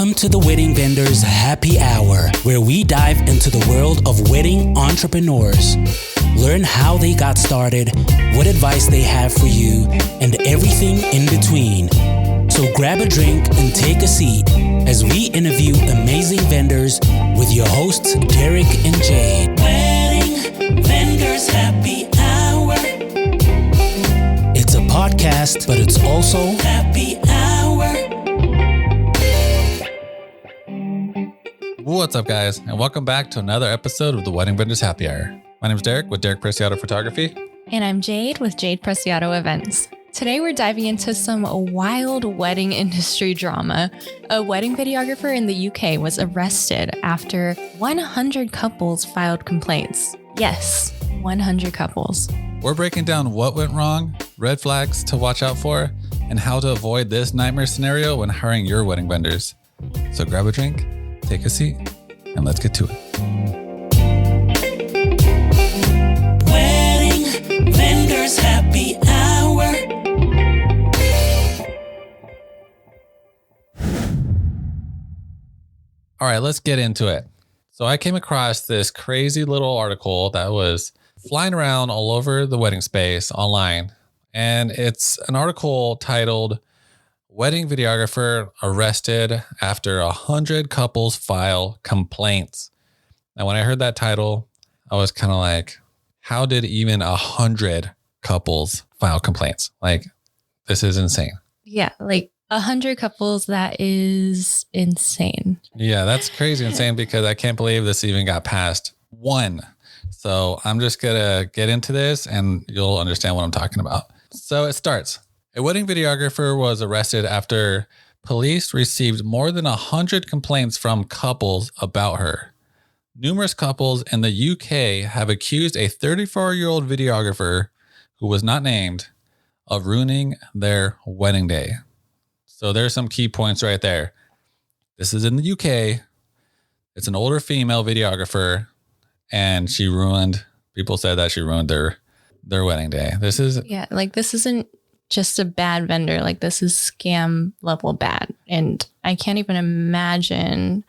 Welcome to the Wedding Vendors Happy Hour, where we dive into the world of wedding entrepreneurs. Learn how they got started, what advice they have for you, and everything in between. So grab a drink and take a seat as we interview amazing vendors with your hosts, Derek and Jade. Wedding Vendors Happy Hour. It's a podcast, but it's also happy hour. What's up, guys, and welcome back to another episode of the Wedding Vendors Happy Hour. My name is Derek with Derek Preciado Photography. And I'm Jade with Jade Preciado Events. Today we're diving into some wild wedding industry drama. A wedding videographer in the UK was arrested after 100 couples filed complaints. Yes, 100 couples. We're breaking down what went wrong, red flags to watch out for, and how to avoid this nightmare scenario when hiring your wedding vendors. So grab a drink, take a seat, and let's get to it. Wedding Vendors Happy Hour. All right, let's get into it. So I came across this crazy little article that was flying around all over the wedding space online. And it's an article titled, Wedding Videographer Arrested After 100 Couples File Complaints. And when I heard that title, I was kind of like, how did even 100 couples file complaints? Like, this is insane. Yeah, like 100 couples, that is insane. Yeah, that's crazy insane because I can't believe this even got past one. So I'm just going to get into this and you'll understand what I'm talking about. So it starts. A wedding videographer was arrested after police received more than 100 complaints from couples about her. Numerous couples in the UK have accused a 34-year-old videographer, who was not named, of ruining their wedding day. So there's some key points right there. This is in the UK. It's an older female videographer, and people said that she ruined their wedding day. This isn't just a bad vendor. Like, this is scam level bad. And I can't even imagine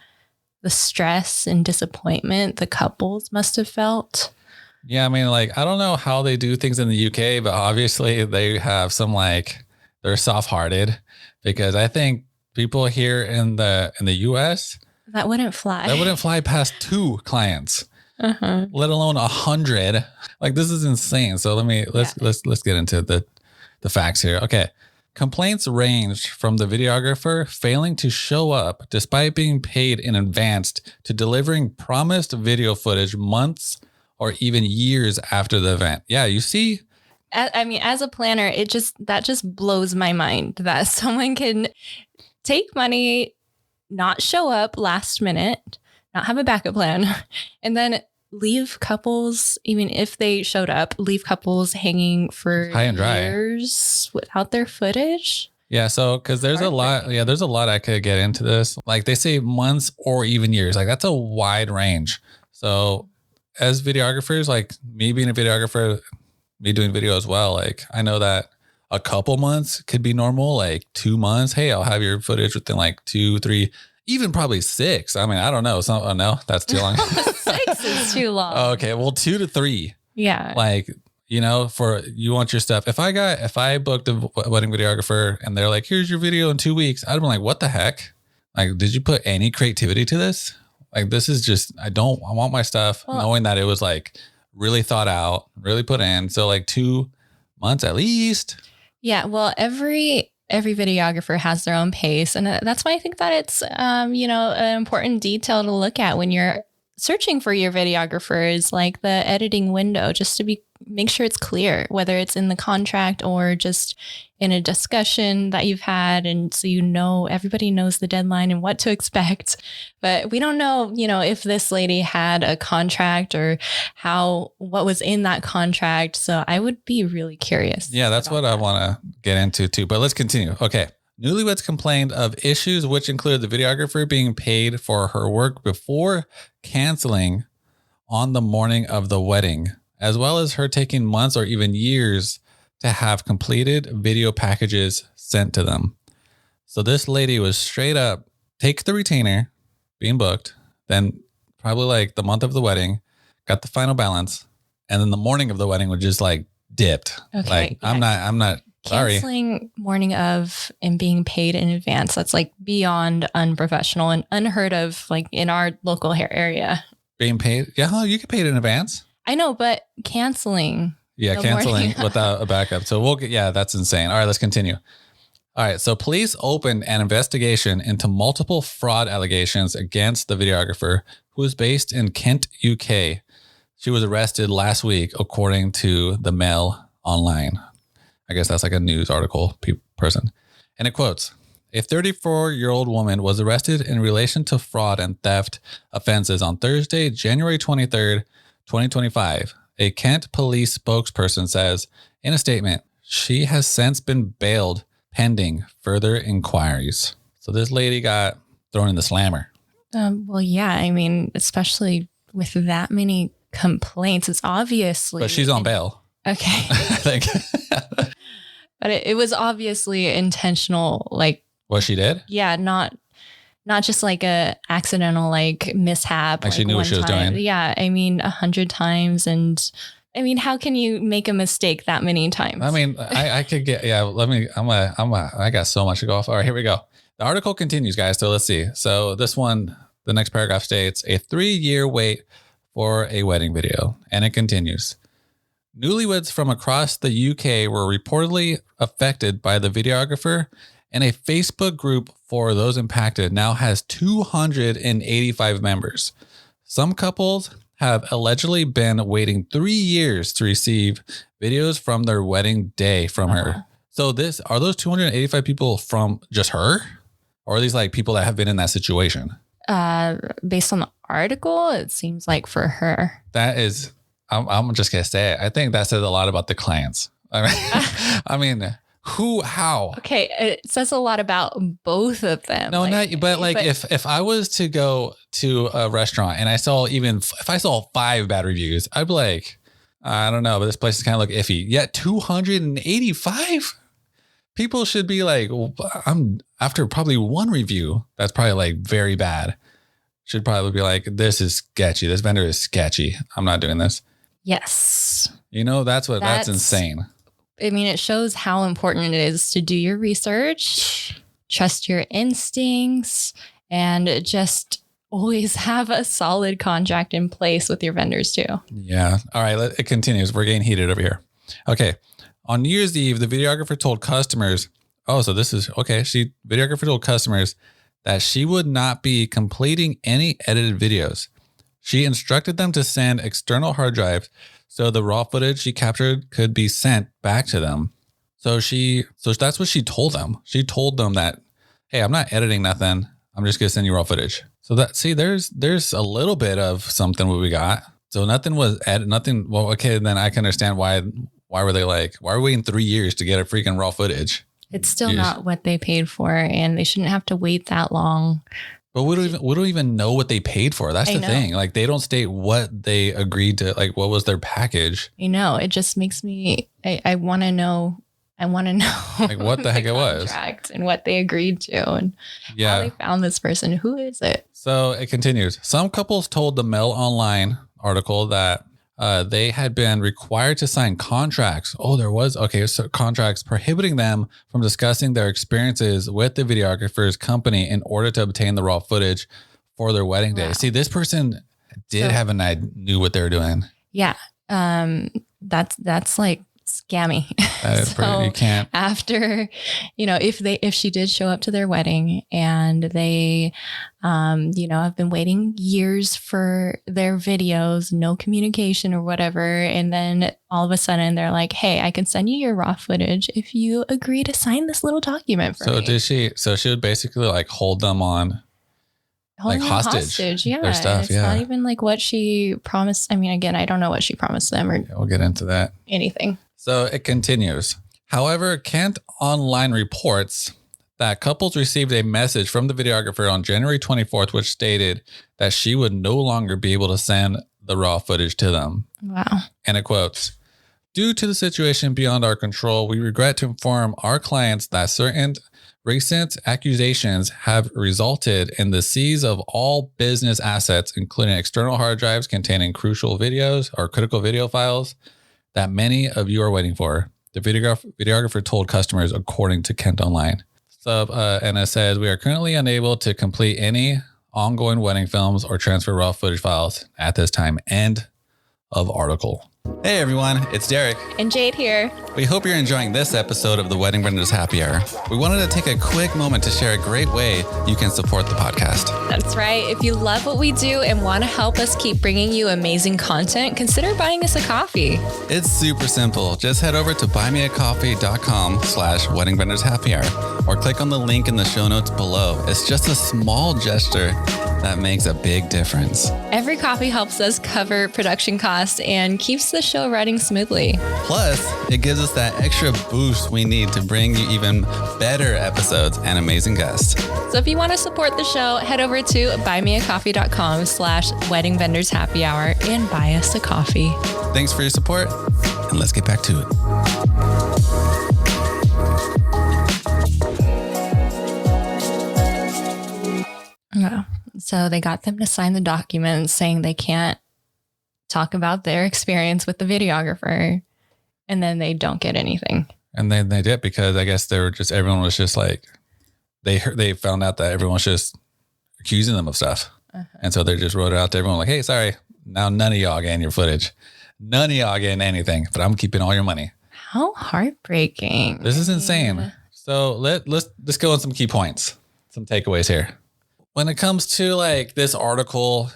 the stress and disappointment the couples must have felt. Yeah, I mean, like, I don't know how they do things in the UK, but obviously they have some, like, they're soft-hearted, because I think people here in the US that wouldn't fly. That wouldn't fly past 2 clients, let alone 100. Like, this is insane. So let's get into the facts here. Okay. Complaints ranged from the videographer failing to show up despite being paid in advance to delivering promised video footage months or even years after the event. Yeah, you see. I mean, as a planner, that just blows my mind that someone can take money, not show up last minute, not have a backup plan, and then leave couples, even if they showed up, leave couples hanging for high and dry years without their footage. Yeah. So, cause there's a lot I could get into this. Like, they say months or even years, like that's a wide range. So as videographers, like me being a videographer, me doing video as well, like I know that a couple months could be normal, like 2 months. Hey, I'll have your footage within like 2, 3, even probably 6. I mean, I don't know. No, that's too long. 6 is too long. Okay. Well, 2 to 3. Yeah. Like, for you want your stuff. If I booked a wedding videographer and they're like, here's your video in 2 weeks, I'd be like, what the heck? Like, did you put any creativity to this? Like, this is just, I want my stuff knowing that it was like really thought out, really put in. So like 2 months at least. Yeah. Well, every videographer has their own pace. And that's why I think that it's, an important detail to look at when you're searching for your videographer, is like the editing window, just to make sure it's clear, whether it's in the contract or just in a discussion that you've had. And so, everybody knows the deadline and what to expect, but we don't know, if this lady had a contract or what was in that contract. So I would be really curious. Yeah, that's what I want to get into too, but let's continue. Okay. Newlyweds complained of issues which included the videographer being paid for her work before canceling on the morning of the wedding, as well as her taking months or even years to have completed video packages sent to them. So this lady was straight up take the retainer being booked, then probably like the month of the wedding, got the final balance, and then the morning of the wedding was just like dipped. Okay. Like I'm not sorry. Canceling morning of and being paid in advance. That's like beyond unprofessional and unheard of, like in our local hair area. Being paid. Yeah, you get paid in advance. I know, but canceling. Yeah, canceling without a backup. So that's insane. All right, let's continue. All right, so police opened an investigation into multiple fraud allegations against the videographer, who is based in Kent, UK. She was arrested last week, according to the Mail Online. I guess that's like a news article person. And it quotes, a 34-year-old woman was arrested in relation to fraud and theft offenses on Thursday, January 23rd, 2025. A Kent police spokesperson says in a statement, she has since been bailed pending further inquiries. So this lady got thrown in the slammer. Well, yeah, I mean, especially with that many complaints, it's obviously. But she's on bail. Okay. I think. But it was obviously intentional, like. What she did? Yeah, not just like a accidental like mishap. Like she knew what she was doing. Yeah, I mean 100 times, and I mean, how can you make a mistake that many times? I mean, I could get I got so much to go off. All right, here we go. The article continues, guys. So let's see. So this one, the next paragraph states a 3-year wait for a wedding video, and it continues. Newlyweds from across the UK were reportedly affected by the videographer, and a Facebook group for those impacted now has 285 members. Some couples have allegedly been waiting 3 years to receive videos from their wedding day from her. So are those 285 people from just her? Or are these like people that have been in that situation? Based on the article, it seems like for her. That is, I'm just going to say it. I think that says a lot about the clients. I mean, how? Okay, it says a lot about both of them. No, if I was to go to a restaurant and if I saw 5 bad reviews, I'd be like, I don't know, but this place is kind of look iffy. Yet 285 people should be like, I'm after probably 1 review that's probably like very bad. Should probably be like, this is sketchy. This vendor is sketchy. I'm not doing this. Yes. That's insane. I mean, it shows how important it is to do your research, trust your instincts, and just always have a solid contract in place with your vendors too. Yeah. All right. It continues. We're getting heated over here. Okay. On New Year's Eve, the videographer told customers, videographer told customers that she would not be completing any edited videos. She instructed them to send external hard drives so the raw footage she captured could be sent back to them. So that's what she told them. She told them that, hey, I'm not editing nothing. I'm just going to send you raw footage. So there's a little bit of something what we got. So nothing was nothing. Well, okay, then I can understand why were they like, why are we waiting 3 years to get a freaking raw footage? It's still not what they paid for, and they shouldn't have to wait that long. But we don't even know what they paid for. That's the thing. Like they don't state what they agreed to, like what was their package. I know. It just makes me, I want to know. I want to know like what the heck it was and what they agreed to and how they found this person. Who is it? So it continues. Some couples told the Mail Online article that they had been required to sign contracts. So contracts prohibiting them from discussing their experiences with the videographer's company in order to obtain the raw footage for their wedding day. See, this person knew what they were doing. Yeah. That's like scammy. You can't. After, if she did show up to their wedding and they, have been waiting years for their videos, no communication or whatever. And then all of a sudden they're like, hey, I can send you your raw footage if you agree to sign this little document for me. So she would basically like hold them on hostage. Yeah. Their stuff. It's not even like what she promised. I mean, again, I don't know what she promised them or we'll get into that. Anything. So it continues. However, Kent Online reports that couples received a message from the videographer on January 24th, which stated that she would no longer be able to send the raw footage to them. Wow. And it quotes, due to the situation beyond our control, we regret to inform our clients that certain Recent accusations have resulted in the seize of all business assets, including external hard drives containing crucial videos or critical video files that many of you are waiting for. The videographer told customers, according to Kent Online. So, and it says, we are currently unable to complete any ongoing wedding films or transfer raw footage files at this time. End of article. Hey everyone, it's Derek. And Jade here. We hope you're enjoying this episode of the Wedding Vendors Happy Hour. We wanted to take a quick moment to share a great way you can support the podcast. That's right. If you love what we do and want to help us keep bringing you amazing content, consider buying us a coffee. It's super simple. Just head over to buymeacoffee.com/Wedding Vendors Happy Hour or click on the link in the show notes below. It's just a small gesture that makes a big difference. Every coffee helps us cover production costs and keeps the show running smoothly. Plus, it gives us that extra boost we need to bring you even better episodes and amazing guests. So if you want to support the show, head over to buymeacoffee.com/Wedding Vendors Happy Hour and buy us a coffee. Thanks for your support, and let's get back to it. Yeah. So they got them to sign the documents saying they can't talk about their experience with the videographer, and then they don't get anything. And then they did, because I guess everyone was just like, they found out that everyone was just accusing them of stuff. And so they just wrote it out to everyone like, hey, sorry, now none of y'all getting your footage. None of y'all getting anything, but I'm keeping all your money. How heartbreaking. This is insane. So let's go on some key points, some takeaways here. When it comes to like this article,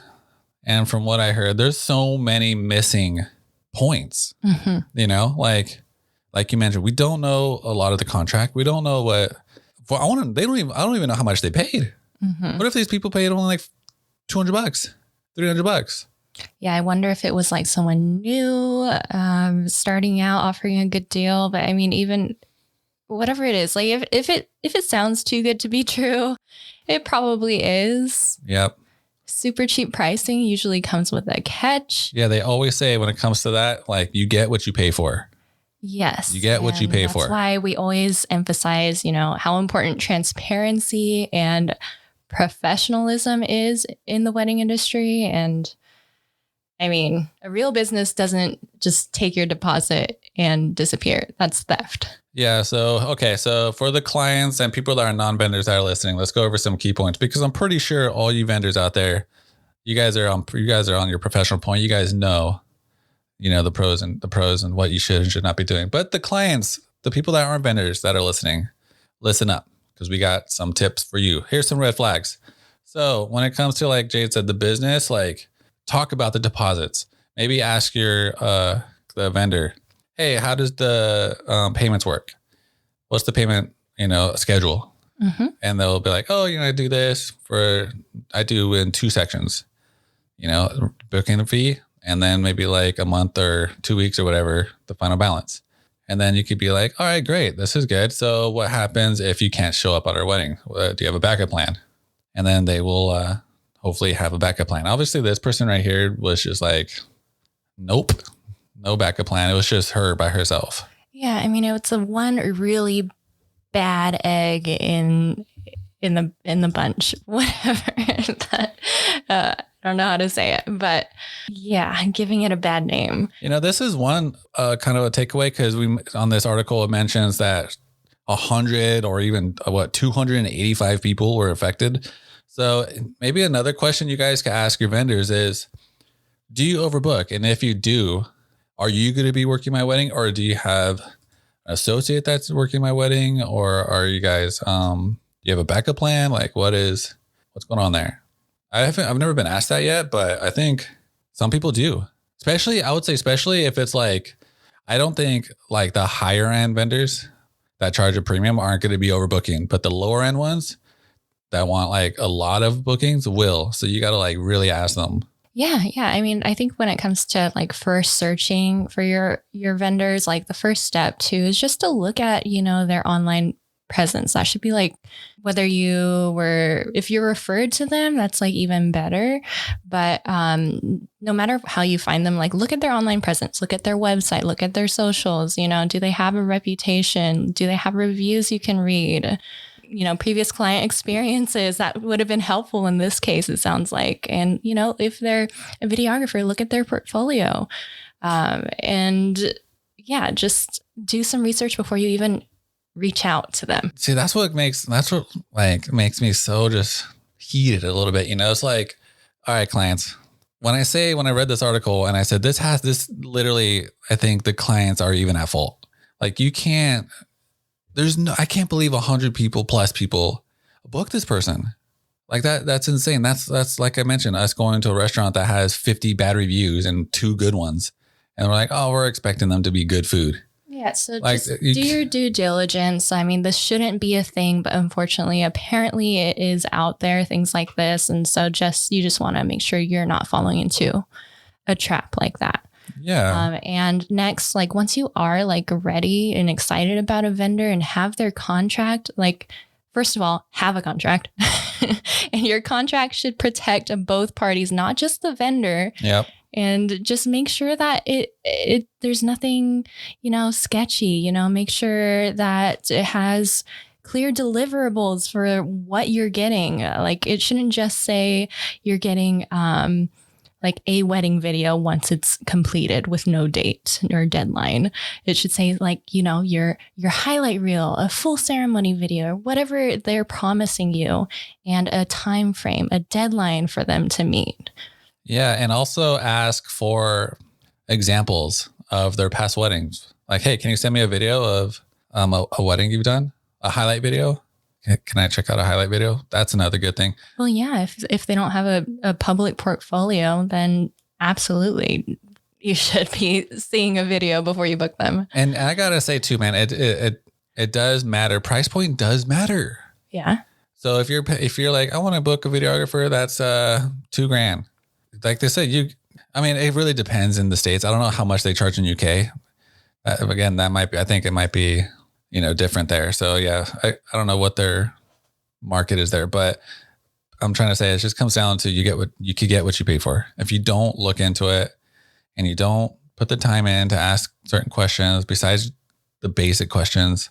and from what I heard, there's so many missing points. You know, like you mentioned, we don't know a lot of the contract. We don't know what. I don't even know how much they paid. What if these people paid only like $200, $300? Yeah, I wonder if it was like someone new, starting out, offering a good deal. But I mean, even whatever it is, like if it sounds too good to be true, it probably is. Yep. Super cheap pricing usually comes with a catch. Yeah, they always say when it comes to that, like you get what you pay for. Yes. You get what you pay for. That's why we always emphasize, how important transparency and professionalism is in the wedding industry. And I mean, a real business doesn't just take your deposit and disappear. That's theft. Yeah. So for the clients and people that are non-vendors that are listening, let's go over some key points, because I'm pretty sure all you vendors out there, you guys are on your professional point. You guys know, the pros and what you should and should not be doing. But the clients, the people that aren't vendors that are listening, listen up, because we got some tips for you. Here's some red flags. So when it comes to, like Jade said, the business, like talk about the deposits. Maybe ask your the vendor, hey, how does the payments work? What's the payment, schedule? And they'll be like, oh, I do this I do in 2 sections, booking the fee, and then maybe like a month or 2 weeks or whatever, the final balance. And then you could be like, all right, great. This is good. So what happens if you can't show up at our wedding? Do you have a backup plan? And then they will hopefully have a backup plan. Obviously, this person right here was just like, nope. No backup plan. It was just her by herself. Yeah, I mean, it's a one really bad egg in the bunch, whatever. I don't know how to say it, but yeah, giving it a bad name. This is one kind of a takeaway, because on this article it mentions that 100 or even 285 people were affected. So maybe another question you guys can ask your vendors is, do you overbook? And if you do, are you going to be working my wedding, or do you have an associate that's working my wedding, or are you guys, do you have a backup plan? Like what's going on there? I've never been asked that yet, but I think some people do. I would say especially if it's like, I don't think like the higher end vendors that charge a premium aren't going to be overbooking, but the lower end ones that want like a lot of bookings will. So you got to like really ask them. Yeah. I mean, I think when it comes to like first searching for your vendors, like the first step too is just to look at, their online presence. That should be like, if you're referred to them, that's like even better. But no matter how you find them, like look at their online presence, look at their website, look at their socials, do they have a reputation? Do they have reviews you can read? previous client experiences that would have been helpful in this case, it sounds like. And, if they're a videographer, look at their portfolio. And yeah, just do some research before you even reach out to them. See, that's what makes me so just heated a little bit. It's like, all right, clients, when I read this article and I said, this literally, I think the clients are even at fault. Like I can't believe 100 people plus people book this person. Like that's insane. That's like I mentioned, us going to a restaurant that has 50 bad reviews and 2 good ones. And we're like, oh, we're expecting them to be good food. Yeah. So just do your due diligence. I mean, this shouldn't be a thing, but unfortunately, apparently it is out there, things like this. And so you just want to make sure you're not falling into a trap like that. Yeah. And next, like once you are like ready and excited about a vendor and have their contract, like first of all, have a contract. And your contract should protect both parties, not just the vendor. Yep. And just make sure that there's nothing, sketchy, make sure that it has clear deliverables for what you're getting. Like it shouldn't just say you're getting like a wedding video once it's completed with no date or deadline. It should say like, your highlight reel, a full ceremony video, or whatever they're promising you, and a time frame, a deadline for them to meet. Yeah. And also ask for examples of their past weddings. Like, hey, can you send me a video of a wedding you've done? A highlight video? Can I check out a highlight video? That's another good thing. Well, yeah. If they don't have a public portfolio, then absolutely you should be seeing a video before you book them. And I got to say too, man, it does matter. Price point does matter. Yeah. So if you're like, I want to book a videographer that's $2,000. Like they said, it really depends in the States. I don't know how much they charge in UK. Again, I think it might be, different there. So yeah, I don't know what their market is there, but I'm trying to say it just comes down to you could get what you pay for. If you don't look into it and you don't put the time in to ask certain questions besides the basic questions,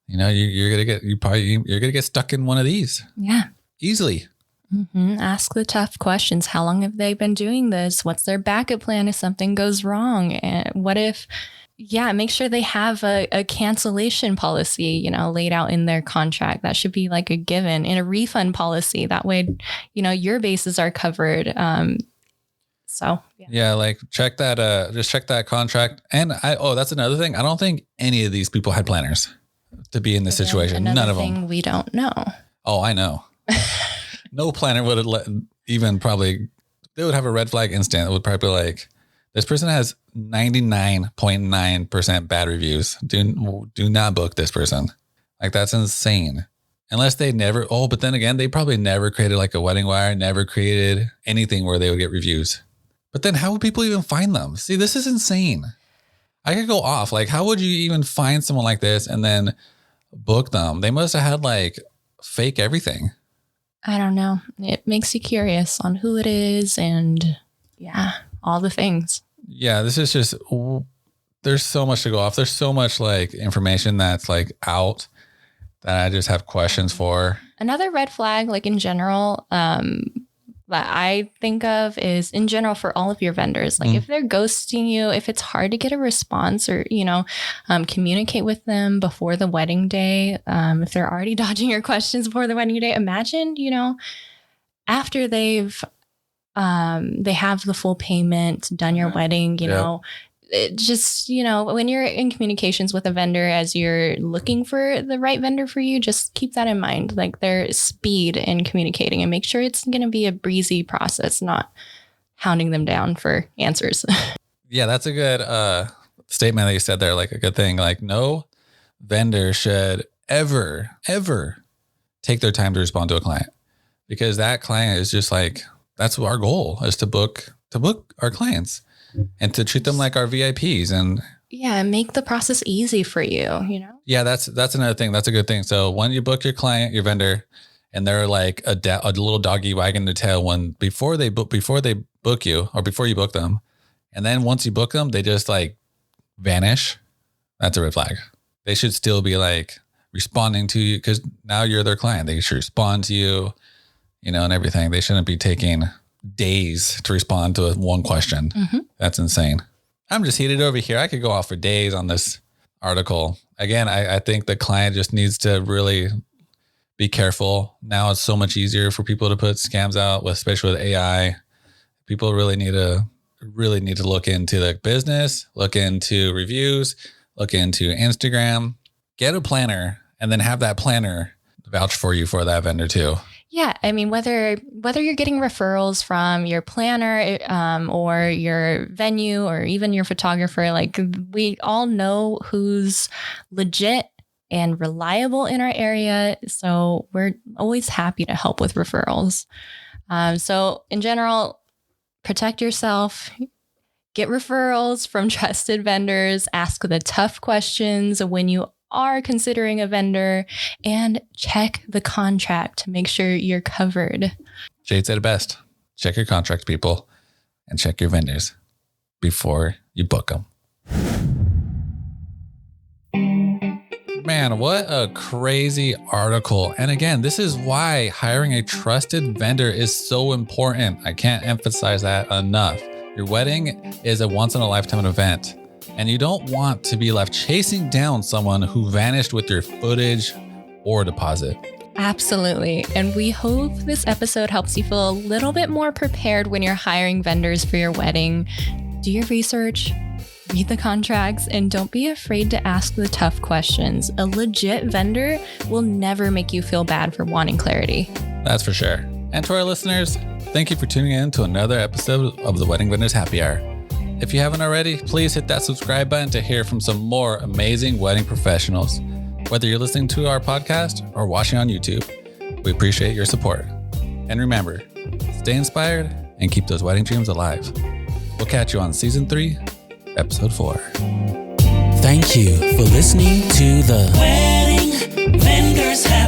you're gonna get stuck in one of these. Yeah. Easily. Mm-hmm. Ask the tough questions. How long have they been doing this? What's their backup plan if something goes wrong? And what if, make sure they have a cancellation policy, laid out in their contract. That should be like a given, and a refund policy. That way, your bases are covered. Like check that, just check that contract. And that's another thing. I don't think any of these people had planners to be in this situation. None of them. We don't know. Oh, I know. No planner would have they would have a red flag instant. It would probably be like, this person has 99.9% bad reviews. Do not book this person. Like that's insane. Unless they but then again, they probably never created like a wedding wire, never created anything where they would get reviews. But then how would people even find them? See, this is insane. I could go off. Like, how would you even find someone like this and then book them? They must have had like fake everything. I don't know. It makes you curious on who it is and all the things. Yeah, this is just, there's so much to go off. There's so much like information that's like out that I just have questions for. Another red flag, like in general, that I think of is in general for all of your vendors. Like if they're ghosting you, if it's hard to get a response or, communicate with them before the wedding day, if they're already dodging your questions before the wedding day, imagine, after they have the full payment, done your wedding, it just, when you're in communications with a vendor as you're looking for the right vendor for you, just keep that in mind, like their speed in communicating, and make sure it's going to be a breezy process, not hounding them down for answers. Yeah, that's a good statement that you said there, like a good thing. Like no vendor should ever take their time to respond to a client, because that client is just like, that's our goal, is to book our clients and to treat them like our VIPs and make the process easy for you, Yeah, that's another thing. That's a good thing. So when you book your client, your vendor, and they're like a little doggy wagging their tail before they book you or before you book them, and then once you book them, they just like vanish. That's a red flag. They should still be like responding to you, because now you're their client. They should respond to you, and everything. They shouldn't be taking days to respond to one question. Mm-hmm. That's insane. I'm just heated over here. I could go off for days on this article. Again, I think the client just needs to really be careful. Now it's so much easier for people to put scams out, especially with AI. People really need to look into the business, look into reviews, look into Instagram, get a planner, and then have that planner vouch for you for that vendor too. Yeah. I mean, whether you're getting referrals from your planner or your venue or even your photographer, like we all know who's legit and reliable in our area. So we're always happy to help with referrals. So in general, protect yourself, get referrals from trusted vendors, ask the tough questions when you are considering a vendor, and check the contract to make sure you're covered. Jade said it best. Check your contract, people, and check your vendors before you book them. Man, what a crazy article. And again, this is why hiring a trusted vendor is so important. I can't emphasize that enough. Your wedding is a once-in-a-lifetime event, and you don't want to be left chasing down someone who vanished with your footage or deposit. Absolutely. And we hope this episode helps you feel a little bit more prepared when you're hiring vendors for your wedding. Do your research, read the contracts, and don't be afraid to ask the tough questions. A legit vendor will never make you feel bad for wanting clarity. That's for sure. And to our listeners, thank you for tuning in to another episode of the Wedding Vendors Happy Hour. If you haven't already, please hit that subscribe button to hear from some more amazing wedding professionals. Whether you're listening to our podcast or watching on YouTube, we appreciate your support. And remember, stay inspired and keep those wedding dreams alive. We'll catch you on Season 3, Episode 4. Thank you for listening to the Wedding Vendors Happy